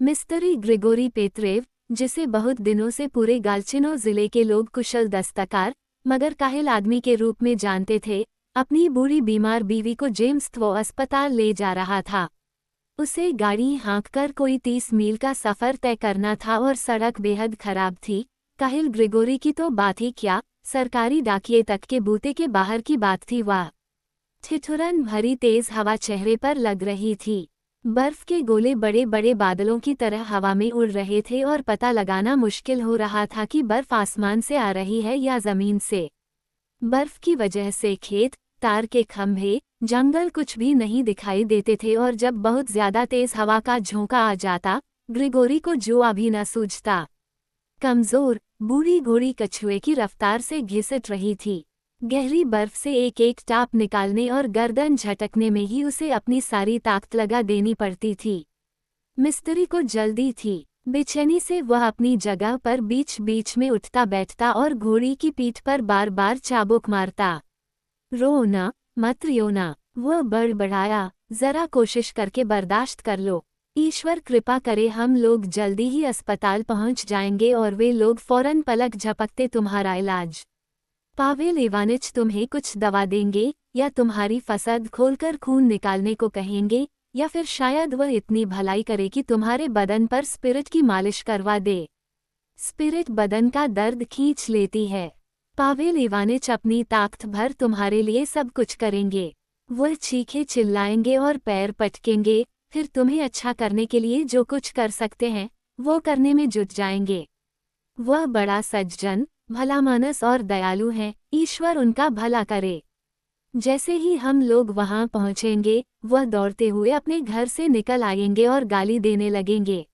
मिस्त्री ग्रिगोरी पेत्रेव, जिसे बहुत दिनों से पूरे गाल्चिनो जिले के लोग कुशल दस्तकार मगर काहिल आदमी के रूप में जानते थे, अपनी बूढ़ी बीमार बीवी को जेम्स अस्पताल ले जा रहा था। उसे गाड़ी हाँककर कोई 30 मील का सफ़र तय करना था और सड़क बेहद खराब थी। काहिल ग्रिगोरी की तो बात ही क्या, सरकारी डाकिये तक के बूते के बाहर की बात थी। वह ठिठुरन भरी तेज हवा चेहरे पर लग रही थी। बर्फ के गोले बड़े बड़े बादलों की तरह हवा में उड़ रहे थे और पता लगाना मुश्किल हो रहा था कि बर्फ आसमान से आ रही है या जमीन से। बर्फ की वजह से खेत, तार के खंभे, जंगल कुछ भी नहीं दिखाई देते थे और जब बहुत ज्यादा तेज हवा का झोंका आ जाता, ग्रिगोरी को जुआ भी न सूझता। कमजोर, बूढ़ी घोड़ी कछुए की रफ्तार से घिसट रही थी। गहरी बर्फ से एक एक टाप निकालने और गर्दन झटकने में ही उसे अपनी सारी ताकत लगा देनी पड़ती थी। मिस्त्री को जल्दी थी। बेचैनी से वह अपनी जगह पर बीच बीच में उठता बैठता और घोड़ी की पीठ पर बार बार चाबुक मारता। रो न, मत रोयो न, वह बड़बड़ाया, जरा कोशिश करके बर्दाश्त कर लो। ईश्वर कृपा करे हम लोग जल्दी ही अस्पताल पहुंच जाएंगे और वे लोग फौरन पलक झपकते तुम्हारा इलाज। पावेल इवानिच तुम्हें कुछ दवा देंगे या तुम्हारी फसद खोलकर खून निकालने को कहेंगे, या फिर शायद वह इतनी भलाई करे कि तुम्हारे बदन पर स्पिरिट की मालिश करवा दे। स्पिरिट बदन का दर्द खींच लेती है। पावेल इवानिच अपनी ताकत भर तुम्हारे लिए सब कुछ करेंगे। वह चीखे चिल्लाएंगे और पैर पटकेंगे, फिर तुम्हें अच्छा करने के लिए जो कुछ कर सकते हैं वो करने में जुट जाएंगे। वह बड़ा सज्जन, भलामानस और दयालु हैं, ईश्वर उनका भला करे। जैसे ही हम लोग वहां पहुंचेंगे, वह दौड़ते हुए अपने घर से निकल आएंगे और गाली देने लगेंगे।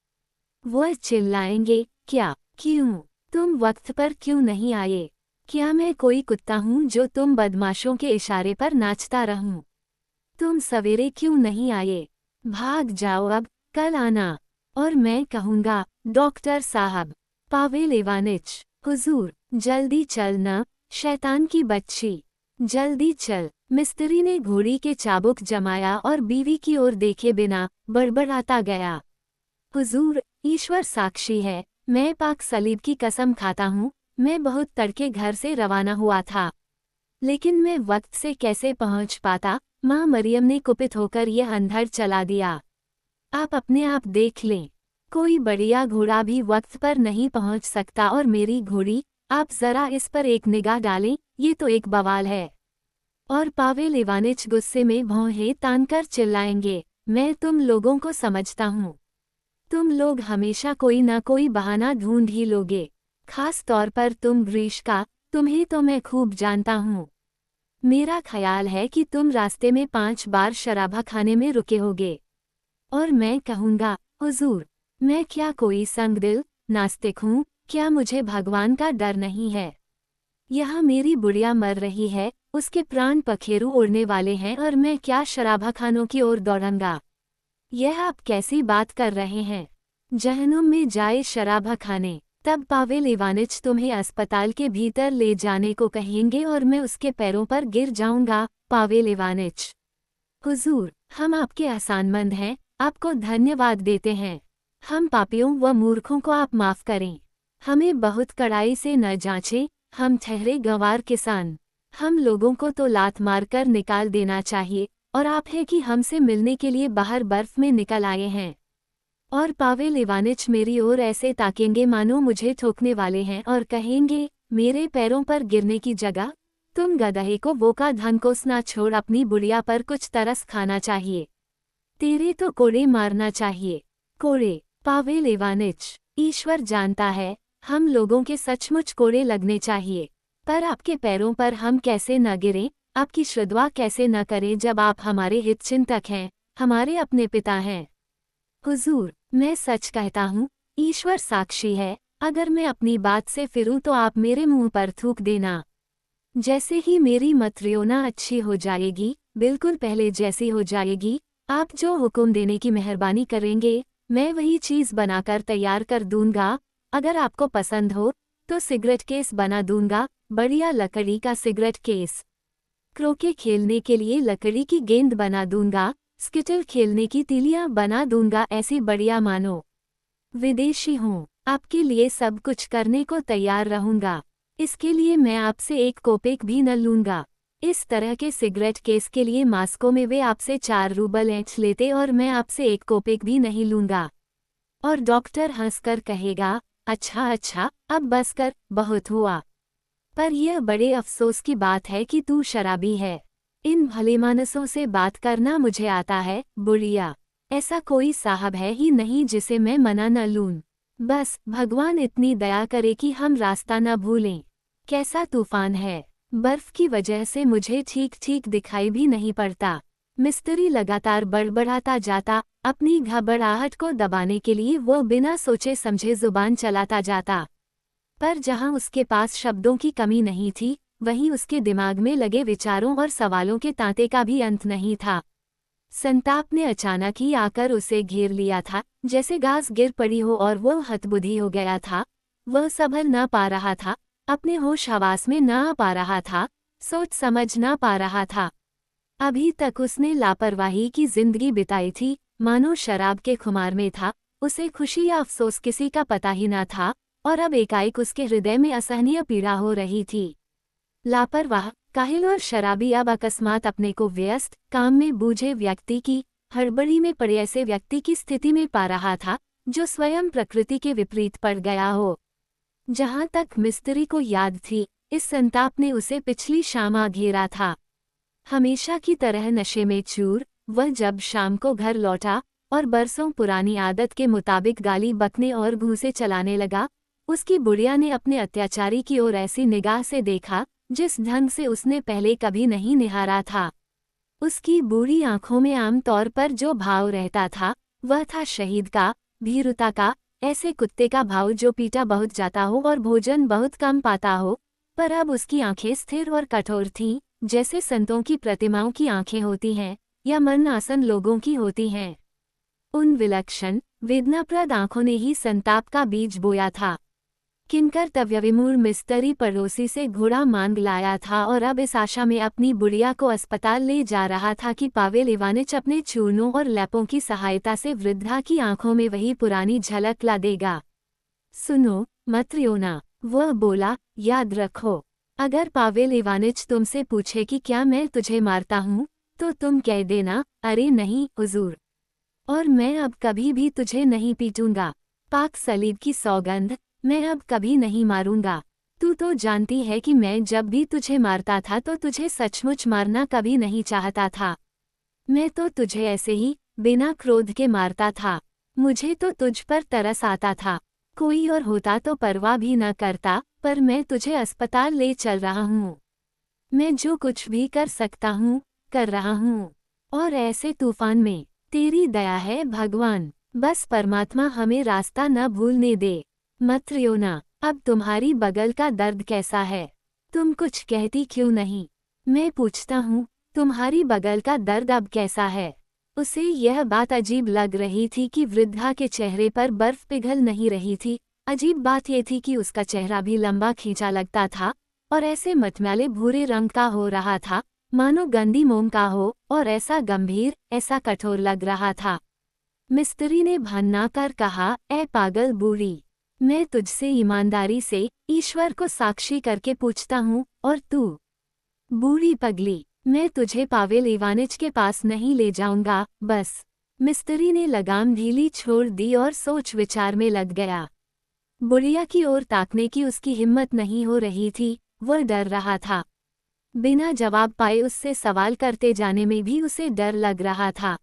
वह चिल्लाएंगे, क्या, क्यों, तुम वक्त पर क्यों नहीं आए? क्या मैं कोई कुत्ता हूं जो तुम बदमाशों के इशारे पर नाचता रहूं? तुम सवेरे क्यों नहीं आए? भाग जाओ अब, कल आना। और मैं कहूँगा, डॉक्टर साहब, पावेल इवानिच, हुजूर, जल्दी चल न, शैतान की बच्ची, जल्दी चल। मिस्त्री ने घोड़ी के चाबुक जमाया और बीवी की ओर देखे बिना बड़बड़ाता गया। हुजूर, ईश्वर साक्षी है, मैं पाक सलीब की कसम खाता हूँ, मैं बहुत तड़के घर से रवाना हुआ था, लेकिन मैं वक्त से कैसे पहुँच पाता? माँ मरियम ने कुपित होकर यह अंधड़ चला दिया। आप अपने आप देख लें, कोई बढ़िया घोड़ा भी वक्त पर नहीं पहुँच सकता और मेरी घोड़ी, आप जरा इस पर एक निगाह डालें, ये तो एक बवाल है। और पावेल इवानिच गुस्से में भौहें तानकर चिल्लाएंगे, मैं तुम लोगों को समझता हूँ। तुम लोग हमेशा कोई ना कोई बहाना ढूंढ ही लोगे, खास तौर पर तुम ग्रीष्का, तुम्हें तो मैं खूब जानता हूँ। मेरा ख्याल है कि तुम रास्ते में 5 बार शराबा खाने में रुके होगे। और मैं कहूँगा, हुजूर, मैं क्या कोई संगदिल नास्तिक हूँ? क्या मुझे भगवान का डर नहीं है? यहाँ मेरी बुढ़िया मर रही है, उसके प्राण पखेरु उड़ने वाले हैं और मैं क्या शराबा खानों की ओर दौड़ूंगा? यह आप कैसी बात कर रहे हैं? जहन्नुम में जाए शराबा खाने। तब पावेल इवानिच तुम्हें अस्पताल के भीतर ले जाने को कहेंगे और मैं उसके पैरों पर गिर जाऊंगा। पावेल इवानिच, हुजूर, हम आपके एहसानमंद हैं, आपको धन्यवाद देते हैं। हम पापियों व मूर्खों को आप माफ़ करें। हमें बहुत कड़ाई से न जांचें, हम ठहरे गंवार किसान। हम लोगों को तो लात मारकर निकाल देना चाहिए, और आप हैं कि हमसे मिलने के लिए बाहर बर्फ में निकल आए हैं। और पावेल इवानिच मेरी ओर ऐसे ताकेंगे मानो मुझे ठोकने वाले हैं और कहेंगे, मेरे पैरों पर गिरने की जगह तुम गधे को वो का धनकोस ना छोड़ अपनी बुढ़िया पर कुछ तरस खाना चाहिए। तेरे तो कोड़े मारना चाहिए। कोड़े, पावेल इवानिच, ईश्वर जानता है, हम लोगों के सचमुच कोड़े लगने चाहिए, पर आपके पैरों पर हम कैसे न गिरें, आपकी श्रद्धा कैसे न करें जब आप हमारे हितचिंतक हैं, हमारे अपने पिता हैं। हुजूर, मैं सच कहता हूँ, ईश्वर साक्षी है, अगर मैं अपनी बात से फिरूं तो आप मेरे मुंह पर थूक देना। जैसे ही मेरी मत्रियोना अच्छी हो जाएगी, बिल्कुल पहले जैसी हो जाएगी, आप जो हुक्म देने की मेहरबानी करेंगे, मैं वही चीज़ बनाकर तैयार कर दूंगा। अगर आपको पसंद हो तो सिगरेट केस बना दूंगा, बढ़िया लकड़ी का सिगरेट केस। क्रोके खेलने के लिए लकड़ी की गेंद बना दूंगा, स्किटल खेलने की तीलियां बना दूंगा, ऐसी बढ़िया मानो। विदेशी हूँ, आपके लिए सब कुछ करने को तैयार रहूंगा। इसके लिए मैं आपसे 1 कोपेक भी न लूंगा। इस तरह के सिगरेट केस के लिए मास्को में वे आपसे 4 रूबल ऐंठ लेते और मैं आपसे 1 कोपेक भी नहीं लूंगा। और डॉक्टर हंसकर कहेगा, अच्छा अच्छा, अब बस कर, बहुत हुआ। पर यह बड़े अफसोस की बात है कि तू शराबी है। इन भलेमानसों से बात करना मुझे आता है, बुढ़िया। ऐसा कोई साहब है ही नहीं जिसे मैं मना न लूं। बस भगवान इतनी दया करे कि हम रास्ता न भूलें। कैसा तूफान है, बर्फ की वजह से मुझे ठीक ठीक दिखाई भी नहीं पड़ता। मिस्त्री लगातार बड़बड़ाता जाता, अपनी घबराहट को दबाने के लिए वो बिना सोचे समझे जुबान चलाता जाता। पर जहां उसके पास शब्दों की कमी नहीं थी, वहीं उसके दिमाग में लगे विचारों और सवालों के तांते का भी अंत नहीं था। संताप ने अचानक ही आकर उसे घेर लिया था, जैसे घास गिर पड़ी हो और वो हतबुद्धि हो गया था। वह संभल न पा रहा था, अपने होश हवास में न आ पा रहा था, सोच समझ न पा रहा था। अभी तक उसने लापरवाही की जिंदगी बिताई थी, मानो शराब के खुमार में था। उसे खुशी या अफसोस किसी का पता ही न था, और अब एकाएक उसके हृदय में असहनीय पीड़ा हो रही थी। लापरवाह, काहिल और शराबी अब अकस्मात अपने को व्यस्त, काम में बूझे व्यक्ति की, हड़बड़ी में पड़े ऐसे व्यक्ति की स्थिति में पा रहा था, जो स्वयं प्रकृति के विपरीत पड़ गया हो। जहां तक मिस्त्री को याद थी, इस संताप ने उसे पिछली शाम आ घेरा था। हमेशा की तरह नशे में चूर, वह जब शाम को घर लौटा और बरसों पुरानी आदत के मुताबिक गाली बकने और घूंसे चलाने लगा, उसकी बुढ़िया ने अपने अत्याचारी की ओर ऐसी निगाह से देखा जिस ढंग से उसने पहले कभी नहीं निहारा था। उसकी बूढ़ी आंखों में आमतौर पर जो भाव रहता था, वह था शहीद का, भीरुता का, ऐसे कुत्ते का भाव जो पीटा बहुत जाता हो और भोजन बहुत कम पाता हो। पर अब उसकी आंखें स्थिर और कठोर थीं, जैसे संतों की प्रतिमाओं की आंखें होती हैं, या मन आसन लोगों की होती हैं। उन विलक्षण, वेदनाप्रद आंखों ने ही संताप का बीज बोया था। किनकर तव्यविमूढ़ मिस्त्री पड़ोसी से घोड़ा मांग लाया था और अब इस आशा में अपनी बुढ़िया को अस्पताल ले जा रहा था कि पावेल इवानिच अपने चूर्णों और लैपों की सहायता से वृद्धा की आंखों में वही पुरानी झलक ला देगा। सुनो मत्रियोना, वह बोला, याद रखो, अगर पावेल इवानिच तुमसे पूछे कि क्या मैं तुझे मारता हूँ, तो तुम कह देना, अरे नहीं हुजूर, और मैं अब कभी भी तुझे नहीं पीटूंगा। पाक सलीब की सौगंध, मैं अब कभी नहीं मारूंगा। तू तो जानती है कि मैं जब भी तुझे मारता था तो तुझे सचमुच मारना कभी नहीं चाहता था। मैं तो तुझे ऐसे ही, बिना क्रोध के मारता था। मुझे तो तुझ पर तरस आता था। कोई और होता तो परवाह भी न करता, पर मैं तुझे अस्पताल ले चल रहा हूँ। मैं जो कुछ भी कर सकता हूँ, कर रहा हूँ। और ऐसे तूफान में, तेरी दया है भगवान, बस परमात्मा हमें रास्ता न भूलने दे। मत्रियोना, अब तुम्हारी बगल का दर्द कैसा है? तुम कुछ कहती क्यों नहीं? मैं पूछता हूँ, तुम्हारी बगल का दर्द अब कैसा है? उसे यह बात अजीब लग रही थी कि वृद्धा के चेहरे पर बर्फ पिघल नहीं रही थी। अजीब बात यह थी कि उसका चेहरा भी लंबा खींचा लगता था, और ऐसे मटमैले भूरे रंग का हो रहा था, मानो गंदी मोम का हो, और ऐसा गंभीर, ऐसा कठोर लग रहा था। मिस्त्री ने भन्ना कर कहा, ऐ पागल बूढ़ी, मैं तुझसे ईमानदारी से, ईश्वर को साक्षी करके पूछता हूँ, और तू? बूढ़ी पगली, मैं तुझे पावेल इवानिच के पास नहीं ले जाऊंगा, बस। मिस्त्री ने लगाम ढीली छोड़ दी और सोच विचार में लग गया। बुढ़िया की ओर ताकने की उसकी हिम्मत नहीं हो रही थी, वह डर रहा था। बिना जवाब पाए उससे सवाल करते जाने में भी उसे डर लग रहा था।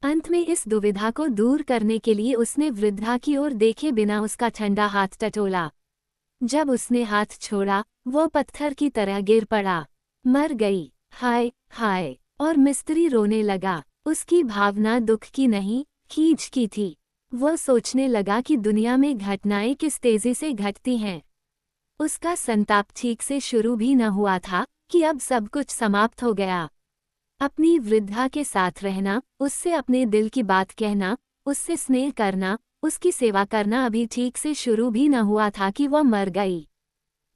अंत में इस दुविधा को दूर करने के लिए उसने वृद्धा की ओर देखे बिना उसका ठंडा हाथ टटोला। जब उसने हाथ छोड़ा, वो पत्थर की तरह गिर पड़ा। मर गई, हाय हाय, और मिस्त्री रोने लगा। उसकी भावना दुख की नहीं, खींच की थी। वो सोचने लगा कि दुनिया में घटनाएं किस तेजी से घटती हैं। उसका संताप ठीक से शुरू भी न हुआ था कि अब सब कुछ समाप्त हो गया। अपनी वृद्धा के साथ रहना, उससे अपने दिल की बात कहना, उससे स्नेह करना, उसकी सेवा करना अभी ठीक से शुरू भी न हुआ था कि वह मर गई।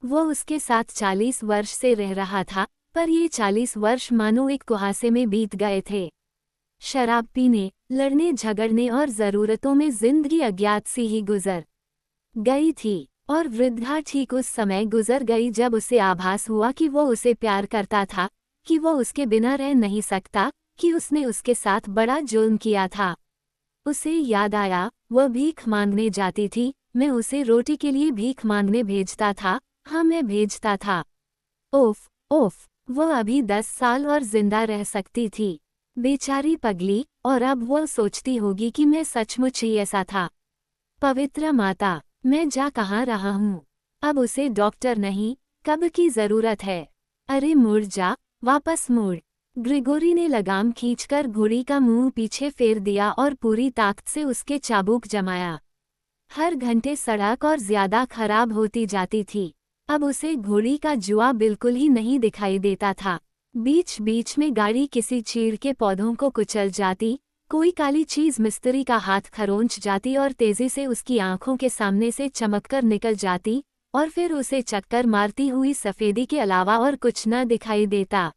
वो उसके साथ 40 वर्ष से रह रहा था, पर ये 40 वर्ष मानो एक कुहासे में बीत गए थे। शराब पीने, लड़ने झगड़ने और ज़रूरतों में जिंदगी अज्ञात सी ही गुजर गई थी। और वृद्धा ठीक उस समय गुजर गई जब उसे आभास हुआ कि वो उसे प्यार करता था, कि वो उसके बिना रह नहीं सकता, कि उसने उसके साथ बड़ा जुल्म किया था। उसे याद आया, वह भीख मांगने जाती थी, मैं उसे रोटी के लिए भीख मांगने भेजता था, हाँ मैं भेजता था। ओफ ओफ, वह अभी 10 साल और जिंदा रह सकती थी। बेचारी पगली, और अब वह सोचती होगी कि मैं सचमुच ही ऐसा था। पवित्र माता, मैं जा कहाँ रहा हूँ? अब उसे डॉक्टर नहीं, कब की जरूरत है। अरे मुड़ जा, वापस मुड़। ग्रिगोरी ने लगाम खींचकर घोड़ी का मुंह पीछे फेर दिया और पूरी ताकत से उसके चाबुक जमाया। हर घंटे सड़क और ज्यादा खराब होती जाती थी। अब उसे घोड़ी का जुआ बिल्कुल ही नहीं दिखाई देता था। बीच बीच में गाड़ी किसी चीड़ के पौधों को कुचल जाती, कोई काली चीज मिस्त्री का हाथ खरोंच जाती और तेजी से उसकी आंखों के सामने से चमककर निकल जाती, और फिर उसे चक्कर मारती हुई सफेदी के अलावा और कुछ न दिखाई देता।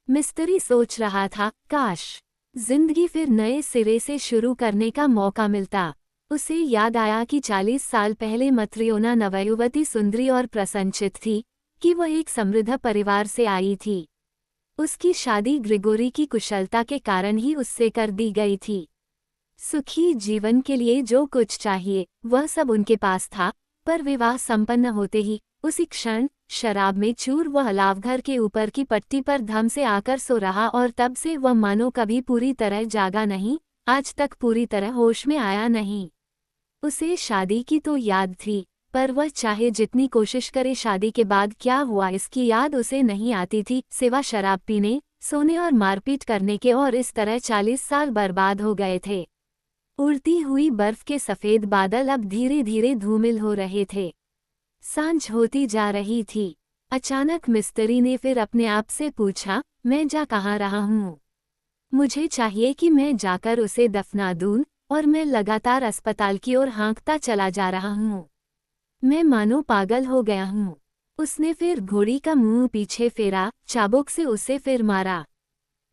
मिस्त्री सोच रहा था, काश जिंदगी फिर नए सिरे से शुरू करने का मौका मिलता। उसे याद आया कि 40 साल पहले मत्रियोना नवयुवती सुंदरी और प्रसन्नचित थी, कि वह एक समृद्ध परिवार से आई थी। उसकी शादी ग्रिगोरी की कुशलता के कारण ही उससे कर दी गई थी। सुखी जीवन के लिए जो कुछ चाहिए वह सब उनके पास था, पर विवाह संपन्न होते ही उसी क्षण शराब में चूर वह अलावघर के ऊपर की पट्टी पर धम से आकर सो रहा, और तब से वह मानो कभी पूरी तरह जागा नहीं, आज तक पूरी तरह होश में आया नहीं। उसे शादी की तो याद थी, पर वह चाहे जितनी कोशिश करे शादी के बाद क्या हुआ इसकी याद उसे नहीं आती थी, सिवा शराब पीने, सोने और मारपीट करने के। और इस तरह 40 साल बर्बाद हो गए थे। उड़ती हुई बर्फ के सफेद बादल अब धीरे धीरे धूमिल हो रहे थे। सांझ होती जा रही थी। अचानक मिस्त्री ने फिर अपने आप से पूछा, मैं जा कहाँ रहा हूँ? मुझे चाहिए कि मैं जाकर उसे दफना दूं, और मैं लगातार अस्पताल की ओर हाँकता चला जा रहा हूँ। मैं मानो पागल हो गया हूँ। उसने फिर घोड़ी का मुंह पीछे फेरा, चाबुक से उसे फिर मारा।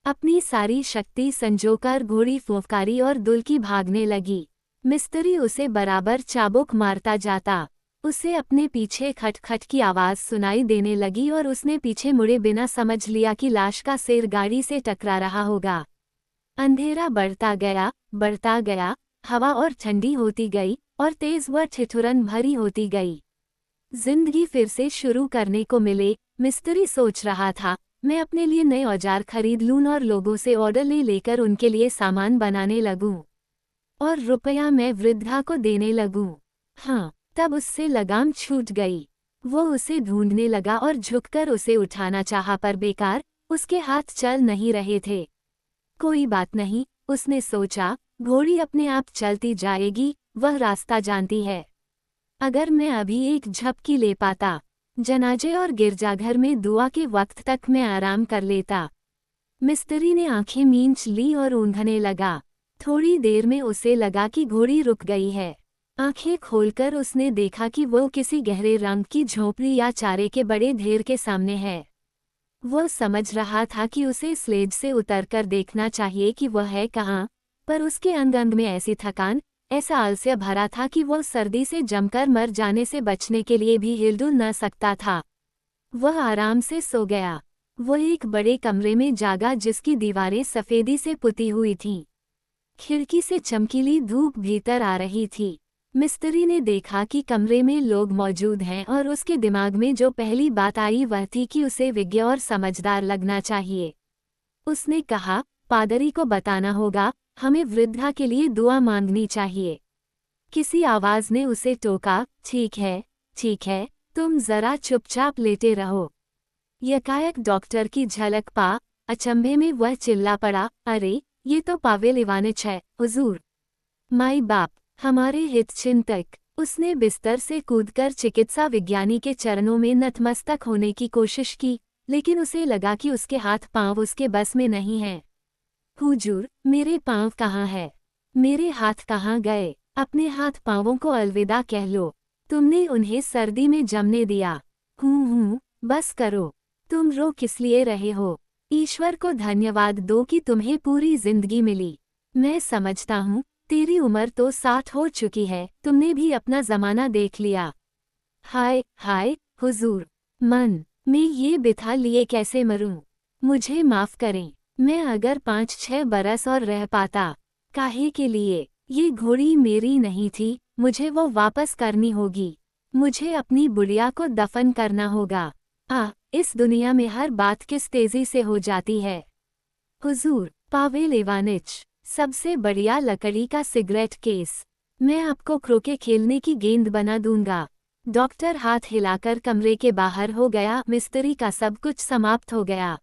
अपनी सारी शक्ति संजोकर घोड़ी फुफकारी और दुलकी भागने लगी। मिस्त्री उसे बराबर चाबुक मारता जाता। उसे अपने पीछे खटखट की आवाज सुनाई देने लगी और उसने पीछे मुड़े बिना समझ लिया कि लाश का सिर गाड़ी से टकरा रहा होगा। अंधेरा बढ़ता गया, हवा और ठंडी होती गई, और तेज व ठिठुरन भरी होती गई। जिंदगी फिर से शुरू करने को मिले, मिस्त्री सोच रहा था। मैं अपने लिए नए औजार खरीद लूं और लोगों से ऑर्डर लेकर उनके लिए सामान बनाने लगूं, और रुपया मैं वृद्धा को देने लगूं। हाँ, तब उससे लगाम छूट गई। वो उसे ढूंढने लगा और झुककर उसे उठाना चाहा, पर बेकार, उसके हाथ चल नहीं रहे थे। कोई बात नहीं, उसने सोचा, घोड़ी अपने आप चलती जाएगी, वह रास्ता जानती है। अगर मैं अभी एक झपकी ले पाता, जनाजे और गिरजाघर में दुआ के वक्त तक मैं आराम कर लेता। मिस्त्री ने आंखें मींच ली और ऊँघने लगा। थोड़ी देर में उसे लगा कि घोड़ी रुक गई है। आंखें खोलकर उसने देखा कि वो किसी गहरे रंग की झोपड़ी या चारे के बड़े ढेर के सामने है। वह समझ रहा था कि उसे स्लेज से उतरकर देखना चाहिए कि वह है कहाँ, पर उसके अंग अंग में ऐसी थकान, ऐसा आलस्य भरा था कि वह सर्दी से जमकर मर जाने से बचने के लिए भी हिलडुल न सकता था। वह आराम से सो गया। वह एक बड़े कमरे में जागा जिसकी दीवारें सफेदी से पुती हुई थीं। खिड़की से चमकीली धूप भीतर आ रही थी। मिस्त्री ने देखा कि कमरे में लोग मौजूद हैं, और उसके दिमाग में जो पहली बात आई वह थी कि उसे विज्ञ और समझदार लगना चाहिए। उसने कहा, पादरी को बताना होगा, हमें वृद्धा के लिए दुआ मांगनी चाहिए। किसी आवाज ने उसे टोका, ठीक है, तुम जरा चुपचाप लेटे रहो। यकायक डॉक्टर की झलक पा अचंभे में वह चिल्ला पड़ा, अरे ये तो पावेल इवानिच है, हुजूर। माई बाप, हमारे हितचिंतक। उसने बिस्तर से कूदकर चिकित्सा विज्ञानी के चरणों में नतमस्तक होने की कोशिश की, लेकिन उसे लगा कि उसके हाथ पांव उसके बस में नहीं हैं। हुजूर, मेरे पांव कहाँ है? मेरे हाथ कहाँ गए? अपने हाथ पांवों को अलविदा कह लो। तुमने उन्हें सर्दी में जमने दिया। बस करो। तुम रो किस लिए रहे हो? ईश्वर को धन्यवाद दो कि तुम्हें पूरी जिंदगी मिली। मैं समझता हूँ तेरी उम्र तो 60 हो चुकी है, तुमने भी अपना जमाना देख लिया। हाय हाय हुजूर, मन में ये बिठा लिए कैसे मरूं। मुझे माफ करें, मैं अगर 5-6 बरस और रह पाता। काहे के लिए? ये घोड़ी मेरी नहीं थी, मुझे वो वापस करनी होगी। मुझे अपनी बुढ़िया को दफन करना होगा। इस दुनिया में हर बात किस तेजी से हो जाती है। हुजूर, पावेल इवानिच, सबसे बढ़िया लकड़ी का सिगरेट केस। मैं आपको क्रोके खेलने की गेंद बना दूंगा। डॉक्टर हाथ हिलाकर कमरे के बाहर हो गया। मिस्त्री का सब कुछ समाप्त हो गया।